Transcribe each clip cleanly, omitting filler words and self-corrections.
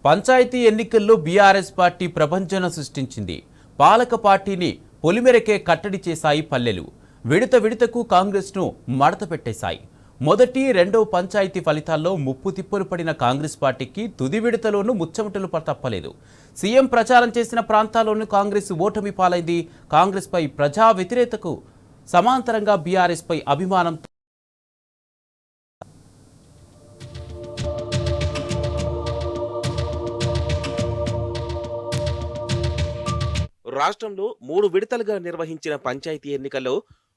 పంచాయతీ ఎన్నికల్లో BRS party ప్రపంచన సృష్టించింది. పాలక పార్టీని పొలిమెరకే కట్టడి చేశాయి పల్లెలు. విడత విడతకు కాంగ్రెస్ను మడత పెట్టేశాయి. మొదటి రెండో పంచాయతీ ఫలితాల్లో ముప్పు తిప్పలు పడిన కాంగ్రెస్ పార్టీకి తుది విడతలోనూ ముచ్చమటలు తప్పలేదు. సీఎం ప్రచారం చేసిన ప్రాంతాల్లోనూ కాంగ్రెస్ ఓటమి పాలైంది. కాంగ్రెస్పై ప్రజా వ్యతిరేకతకు సమాంతరంగా బీఆర్ఎస్పై అభిమానం. రాష్ట్రంలో 3 విడతలుగా నిర్వహించిన పంచాయతీ ఎన్నికల్లో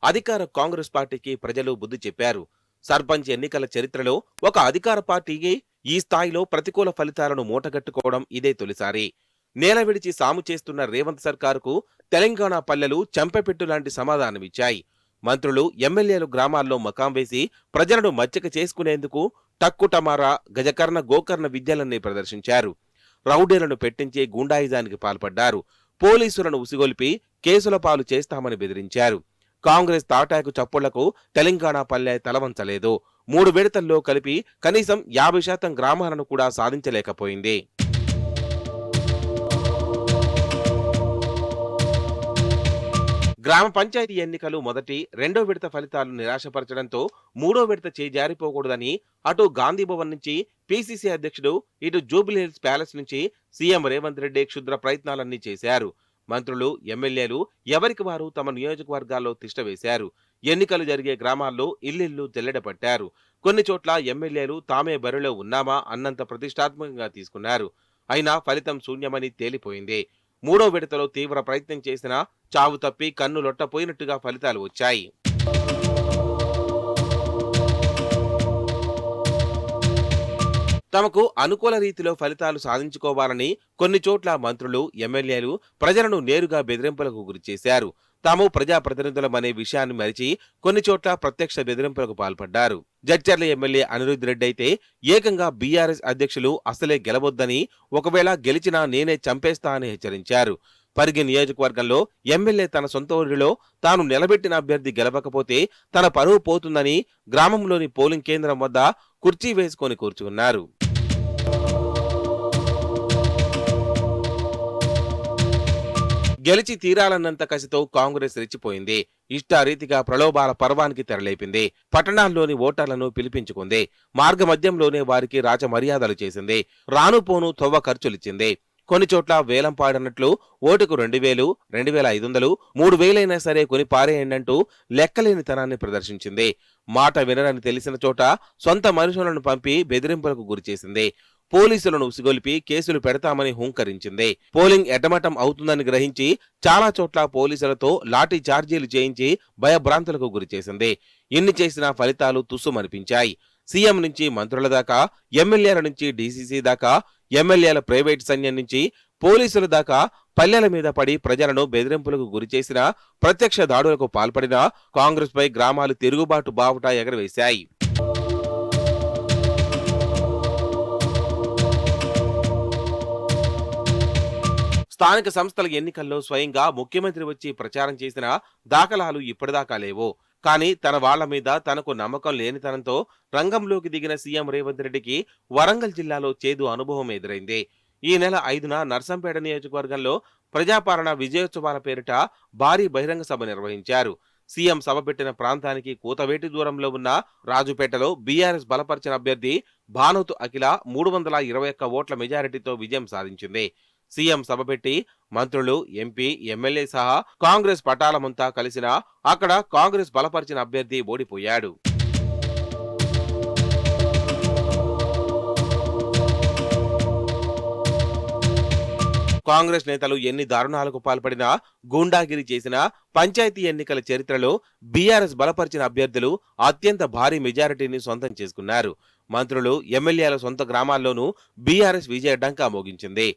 అధికార కాంగ్రెస్ పార్టీకి ప్రజలు బుద్ధి చెప్పారు. సర్పంచ్ ఎన్నికల చరిత్రలో ఒక అధికార పార్టీకి ఈ స్థాయిలో ప్రతికూల ఫలితాలను మూటగట్టుకోవడం ఇదే తొలిసారి. నేల విడిచి సాము చేస్తున్న రేవంత్ సర్కారుకు తెలంగాణ పల్లెలు చెంపపెట్టు లాంటి సమాధానమిచ్చాయి. మంత్రులు, ఎమ్మెల్యేలు గ్రామాల్లో మకాం వేసి ప్రజలను మచ్చిక చేసుకునేందుకు టక్కుటమారా, గజకర్ణ, గోకర్ణ విద్యలన్నీ ప్రదర్శించారు. రౌడీలను పెట్టించే గూండాయిజానికి పాల్పడ్డారు. పోలీసులను ఉసిగొల్పి కేసుల పాలు చేస్తామని బెదిరించారు. కాంగ్రెస్ తాటాకు చప్పుళ్లకు తెలంగాణ పల్లె తలవంచలేదు. 3 విడతల్లో కలిపి కనీసం 50% గ్రామాలను కూడా సాధించలేకపోయింది. గ్రామ పంచాయతీ ఎన్నికలు మొదటి, రెండో విడత ఫలితాలు నిరాశపరచడంతో మూడో విడత చేజారిపోకూడదని అటు గాంధీభవన్ నుంచి పీసీసీ అధ్యక్షుడు, ఇటు జూబ్లీహిల్స్ ప్యాలెస్ నుంచి సీఎం రేవంత్ రెడ్డి క్షుద్ర ప్రయత్నాలన్నీ చేశారు. మంత్రులు, ఎమ్మెల్యేలు ఎవరికి వారు తమ నియోజకవర్గాల్లో తిష్టవేశారు. ఎన్నికలు జరిగే గ్రామాల్లో ఇల్లిల్లు జల్లెడపట్టారు. కొన్ని చోట్ల ఎమ్మెల్యేలు తామే బరిలో ఉన్నామా అన్నంత ప్రతిష్టాత్మకంగా తీసుకున్నారు. అయినా ఫలితం శూన్యమని తేలిపోయింది. మూడో విడతలో తీవ్ర ప్రయత్నం చేసినా చావు తప్పి కన్ను లొట్టపోయినట్టుగా ఫలితాలు వచ్చాయి. తమకు అనుకూల రీతిలో ఫలితాలు సాధించుకోవాలని కొన్ని చోట్ల మంత్రులు, ఎమ్మెల్యేలు ప్రజలను నేరుగా బెదిరింపులకు గురిచేశారు. తాము ప్రజాప్రతినిధులమనే విషయాన్ని మరిచి కొన్ని చోట్ల ప్రత్యక్ష బెదిరింపులకు పాల్పడ్డారు. జడ్చర్ల ఎమ్మెల్యే అనిరుద్ రెడ్డి అయితే ఏకంగా బీఆర్ఎస్ అధ్యక్షులు అసలే గెలవొద్దని, ఒకవేళ గెలిచినా నేనే చంపేస్తా అని హెచ్చరించారు. పరిగి నియోజకవర్గంలో ఎమ్మెల్యే తన సొంత ఊరిలో తాను నిలబెట్టిన అభ్యర్థి గెలవకపోతే తన పరువు పోతుందని గ్రామంలోని పోలింగ్ కేంద్రం వద్ద కుర్చీ వేసుకొని కూర్చున్నారు. గెలిచి తీరాలన్నంత కసితో కాంగ్రెస్ రెచ్చిపోయింది. ఇష్టారీతిగా ప్రలోభాల పర్వానికి తెరలేపింది. పట్టణాల్లోని ఓటర్లను పిలిపించుకుంది. మార్గమధ్యంలోనే వారికి రాజమర్యాదలు చేసింది. రానుపోను తొవ్వ ఖర్చులిచ్చింది. కొన్ని చోట్ల వేలం పాడినట్లు ఓటుకు 2000, 2500, 3000 సరే కొని పారేయండంటూ లెక్కలేనితనాన్ని ప్రదర్శించింది. మాట వినరని తెలిసిన చోట సొంత మనుషులను పంపి బెదిరింపులకు గురిచేసింది. పోలీసులను ఉసిగొల్పి కేసులు పెడతామని హుంకరించింది. పోలింగ్ ఎటమటం అవుతుందని గ్రహించి చాలా చోట్ల పోలీసులతో లాఠీ చార్జీలు చేయించి భయభ్రాంతులకు గురిచేసింది. ఇన్ని చేసినా ఫలితాలు తుస్సుమనిపించాయి. సీఎం నుంచి మంత్రుల దాకా, ఎమ్మెల్యేల నుంచి డీసీసీ దాకా, ఎమ్మెల్యేల ప్రైవేట్ సైన్యం నుంచి పోలీసుల దాకా పల్లెల మీద పడి ప్రజలను బెదిరింపులకు గురిచేసిన, ప్రత్యక్ష దాడులకు పాల్పడిన కాంగ్రెస్ పై గ్రామాలు తిరుగుబాటు బావుటా ఎగరవేశాయి. స్థానిక సంస్థల ఎన్నికల్లో స్వయంగా ముఖ్యమంత్రి వచ్చి ప్రచారం చేసిన దాఖలాలు ఇప్పటిదాకా లేవు. కానీ తన వాళ్ల మీద తనకు నమ్మకం లేనితనంతో రంగంలోకి దిగిన సీఎం రేవంత్ రెడ్డికి వరంగల్ జిల్లాలో చేదు అనుభవం ఎదురైంది. ఈ నెల 5న నర్సంపేట నియోజకవర్గంలో ప్రజాపాలన విజయోత్సవాల పేరిట భారీ బహిరంగ సభ నిర్వహించారు. సీఎం సభ పెట్టిన ప్రాంతానికి కూతవేటి దూరంలో ఉన్న రాజుపేటలో బీఆర్ఎస్ బలపరిచిన అభ్యర్థి భానోతు అఖిల 321 ఓట్ల మెజారిటీతో విజయం సాధించింది. సీఎం సభ పెట్టి మంత్రులు, ఎంపీ, ఎమ్మెల్యే సహా కాంగ్రెస్ పటాలమంతా కలిసినా అక్కడ కాంగ్రెస్ బలపరిచిన అభ్యర్థి ఓడిపోయాడు. కాంగ్రెస్ నేతలు ఎన్ని దారుణాలకు పాల్పడినా, గూండాగిరి చేసినా పంచాయతీ ఎన్నికల చరిత్రలో బీఆర్ఎస్ బలపరిచిన అభ్యర్థులు అత్యంత భారీ మెజారిటీని సొంతం చేసుకున్నారు. మంత్రులు, ఎమ్మెల్యేల సొంత గ్రామాల్లోనూ బీఆర్ఎస్ విజయ డంకా మోగించింది.